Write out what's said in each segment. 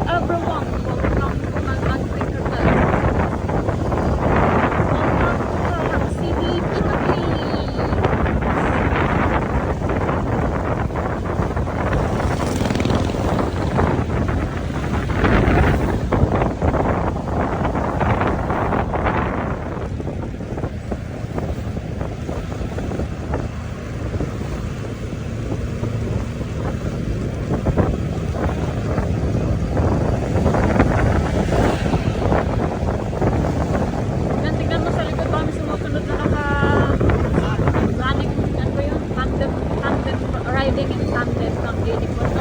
Everyone, welcome to my country today. Welcome to Quezon City, Philippines. Yan, tingnan mo sa likod kami sumusunod na running, ano ba yun? Tandem, riding in tandem ng unicorn.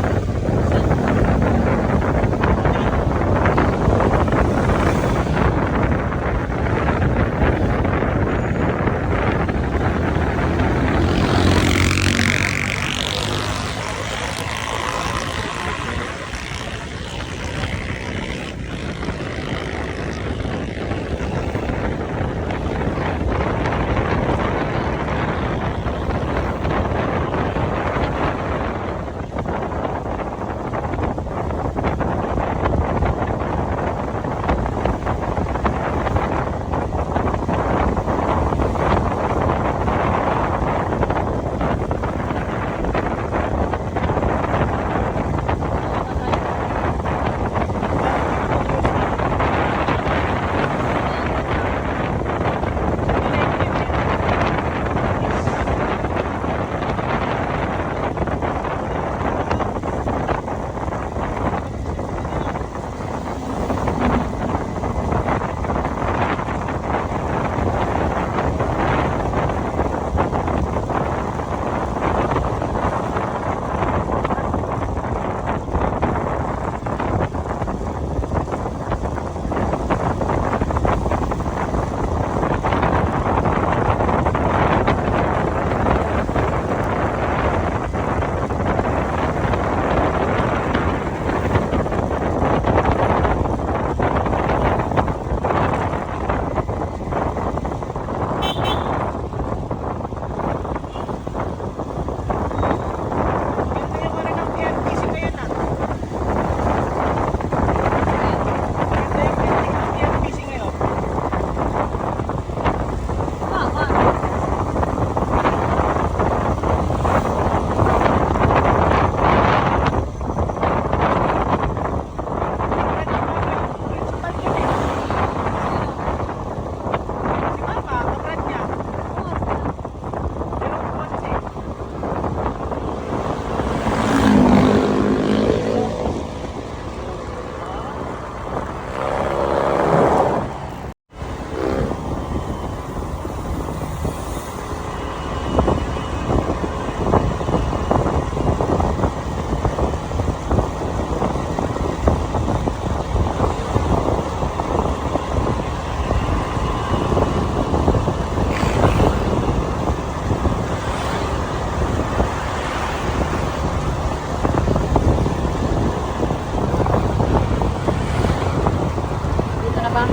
Dito na ba?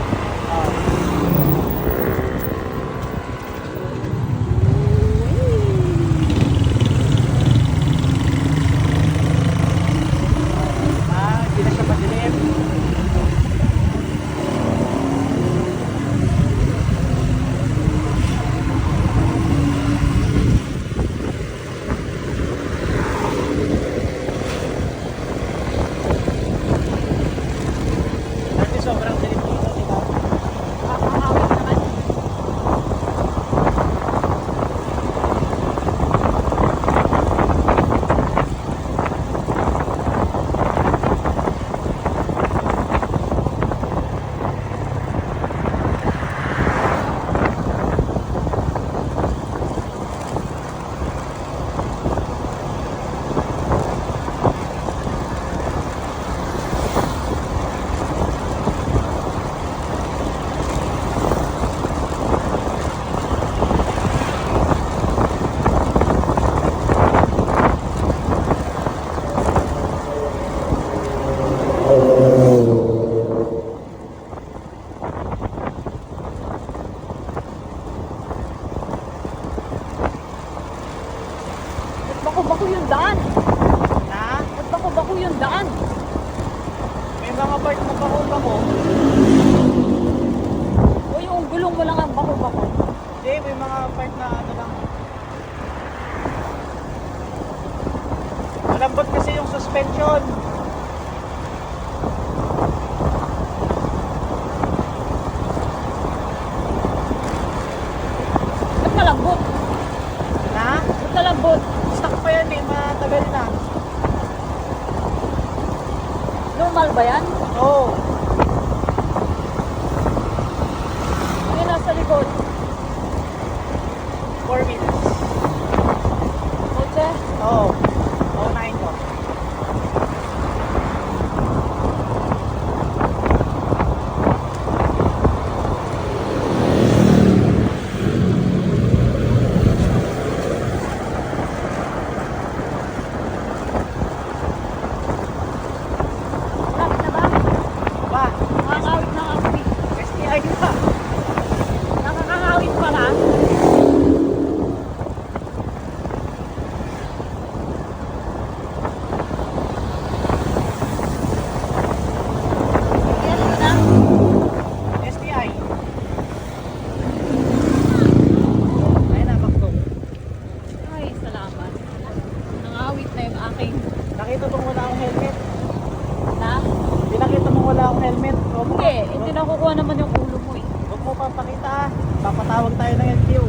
Hindi na siya madilim. Dati sobrang dilim dito, di ba? Kakahawig naman. Bako-bako yung daan. Na? Ba't bako-bako yung daan? May May mga part na bako-bako. O yung gulong mo lang ang bako-bako. Hindi, may mga part na ano lang. Malambot kasi yung suspension. Ba't malambot? Na? Ba't malambot? Stock pa yan eh, matagal na. Normal ba yan? Oo. Ano yung nasa likod? 4 minutes. Kotse? Oo. Oo, 9 ko. Lapit na ba? Ba? Nakakawit na kasi. STI pa. Nakakawit pala. Yan na. STI. Ayun na, baktong. Ay, salamat. Nangawit na yung aking Nakita mong wala akong helmet. na. Hindi nakita mong wala akong helmet. Hindi nakukuha naman yung ulo mo eh. Huwag mo papakita ah. Papatawag tayo ng LTO.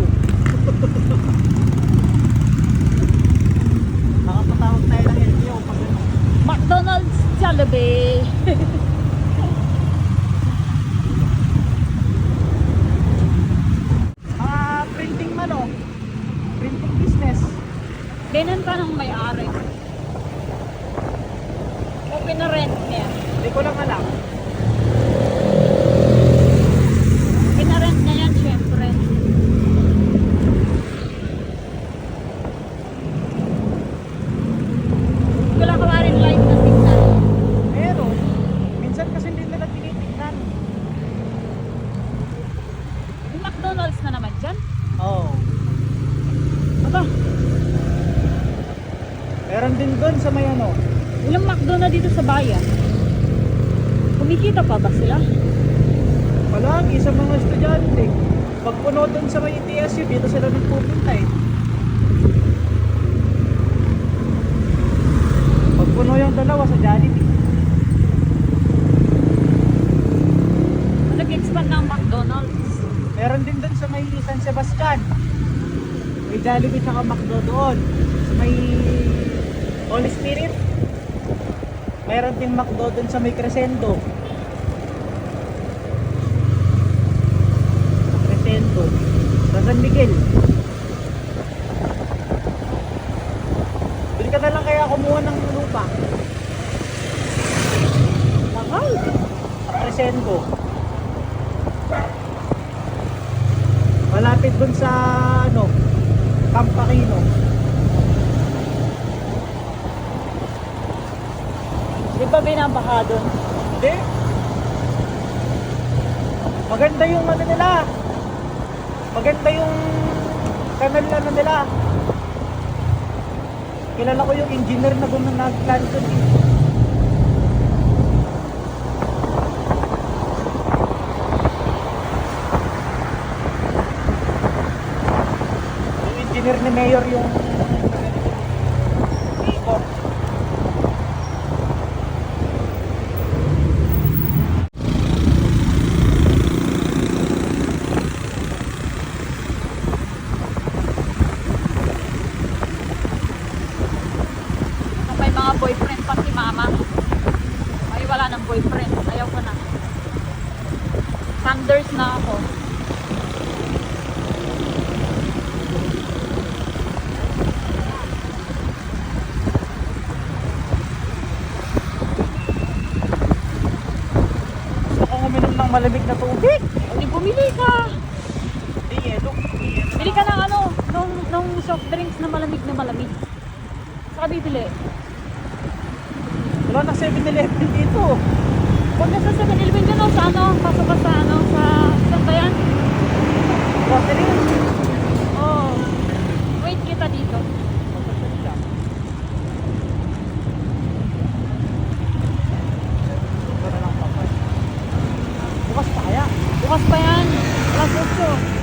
Makapatawag tayo ng LTO pag ano. McDonald's Jollibee. Mga printing man oh. Printing business. Ganun pa ng may-ari. O pinarent niya. Hindi ko lang alam. Pinarent niya yan, syempre. Wala ka rin live na signal. Pero, minsan kasi hindi nila tinitignan. Yung McDonald's na naman dyan. Oo. Aba, Meron din doon sa may ano. ilang McDo na dito sa bayan. Kumikita pa ba sila? Palagi sa mga estudyante. Pag puno doon sa may ETSU, dito sila nagpupunta eh. Pag puno yung dalawa sa Jollibee. Nag-expand na ang McDonald's. Meron din doon sa may San Sebastian. May Jollibee tsaka McDo doon. Sa may Holy Spirit. Meron din McDo doon sa may Crescendo. Crescendo. Sa San Miguel. Bili ka na lang kaya kumuha ng lupa. Mahal. Sa Crescendo. Malapit dun sa ano, Camp Aquino. Di ba binabaha doon? Hindi. Maganda yung ano nila. Maganda yung kanal na ano nila. Kilala ko yung engineer na nag-plan doon eh. Yung engineer ni Mayor yung ikot. May mga boyfriend pa si mama. Ay, wala ng boyfriend. Ayaw ko na. Thunders na ako. Gusto kong uminom ng malamig na tubig. Hindi bumili ka. Hindi, yelo. Bili ka ng ano, nung soft drinks na malamig. Saka bibili. Wala na 7-Eleven dito. Huwag na sa 7-Eleven dyan o sa ano, pasok ka sa ano, sa, saan ba yan? Grocery. Oh, wait kita dito. Grocery lang. Ito na Bukas pa yan. Alas 8.